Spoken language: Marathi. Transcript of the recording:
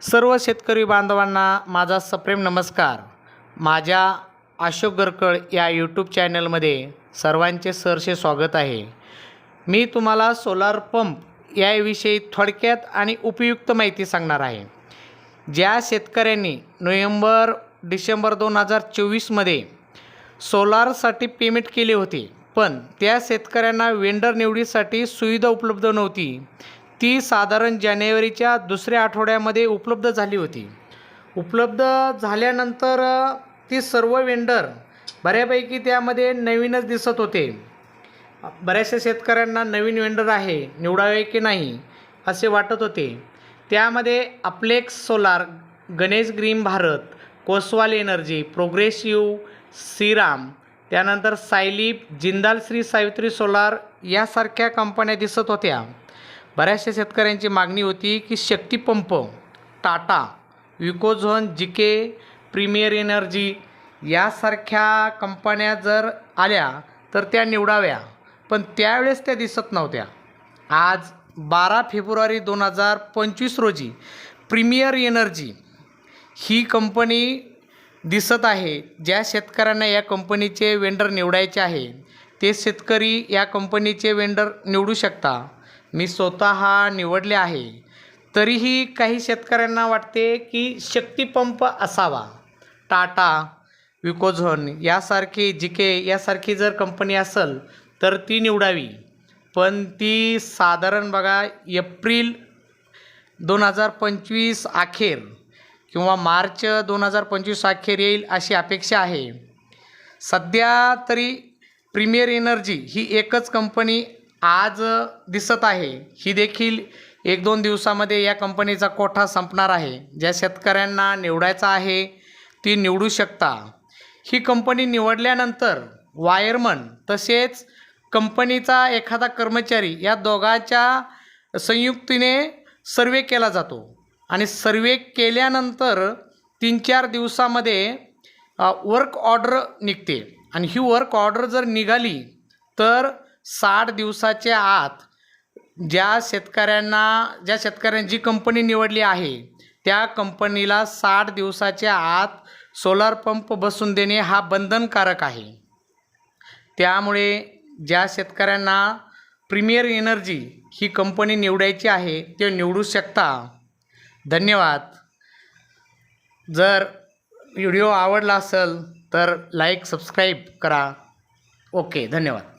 सर्व शेतकरी बांधवांना माझा सप्रेम नमस्कार। माझ्या अशोक गरकळ या यूट्यूब चॅनलमध्ये सर्वांचे सहर्ष स्वागत आहे। मी तुम्हाला सोलार पंप याविषयी थोडक्यात आणि उपयुक्त माहिती सांगणार आहे। ज्या शेतकऱ्यांनी नोव्हेंबर डिसेंबर 2024 मध्ये सोलारसाठी पेमेंट केले होते, पण त्या शेतकऱ्यांना वेंडर निवडीसाठी सुविधा उपलब्ध नव्हती, ती साधारण जानेवारीच्या दुसऱ्या आठवड्यामध्ये उपलब्ध झाली होती। उपलब्ध झाल्यानंतर ती सर्व वेंडर बऱ्यापैकी त्यामध्ये नवीनच दिसत होते। बऱ्याचशा शेतकऱ्यांना नवीन वेंडर आहे, निवडावे की नाही असे वाटत होते। त्यामध्ये अप्लेक्स सोलार, गणेश ग्रीन भारत, कोसवाल एनर्जी, प्रोग्रेसिव्ह, श्रीराम, त्यानंतर सायलीप, जिंदाल श्री सावित्री सोलार यासारख्या कंपन्या दिसत होत्या। बऱ्याचशा शेतकऱ्यांची मागणी होती की शक्ती पंप, टाटा, विकोझोन, जीके, प्रीमियर एनर्जी यासारख्या कंपन्या जर आल्या तर त्या निवडाव्या, पण त्यावेळेस त्या दिसत नव्हत्या। आज 12 फेब्रुवारी 2025 रोजी प्रीमियर एनर्जी ही कंपनी दिसत आहे। ज्या शेतकऱ्यांना या कंपनीचे वेंडर निवडायचे आहे ते शेतकरी या कंपनीचे वेंडर निवडू शकता। मी स्वतः निवडले आहे। तरीही काही शेतकऱ्यांना वाटते की शक्ती पंप असावा, टाटा, विकोझोन यासारखी, जीके यासारखी जर कंपनी असेल तर ती निवडावी, पण ती साधारण बघा एप्रिल 2025 अखेर किंवा मार्च 2025 अखेर येईल अशी अपेक्षा आहे। सध्या तरी प्रीमियर एनर्जी ही एकच कंपनी आज दिसत आहे। ही देखील 1-2 दिवसामध्ये या कंपनीचा कोठा संपणार आहे। ज्या शेतकऱ्यांना निवडायचा आहे ती निवडू शकता। ही कंपनी निवडल्यानंतर वायरमन तसेच कंपनीचा एखादा कर्मचारी या दोघांच्या संयुक्तीने सर्वे केला जातो आणि सर्वे केल्यानंतर 3-4 दिवसामध्ये वर्क ऑर्डर निघते आणि ही वर्क ऑर्डर जर निघाली तर 60 दिवसाच्या आत ज्या शेतकऱ्यांनी जी कंपनी निवडली आहे त्या कंपनीला 60 दिवसाच्या आत सोलार पंप बसवून देणे हा बंधनकारक आहे। त्यामुळे ज्या शेतकऱ्यांना प्रीमियर एनर्जी ही कंपनी निवडायची आहे ते निवडू शकता। धन्यवाद। जर व्हिडिओ आवडला असेल तर लाईक, सबस्क्राईब करा। ओके, धन्यवाद।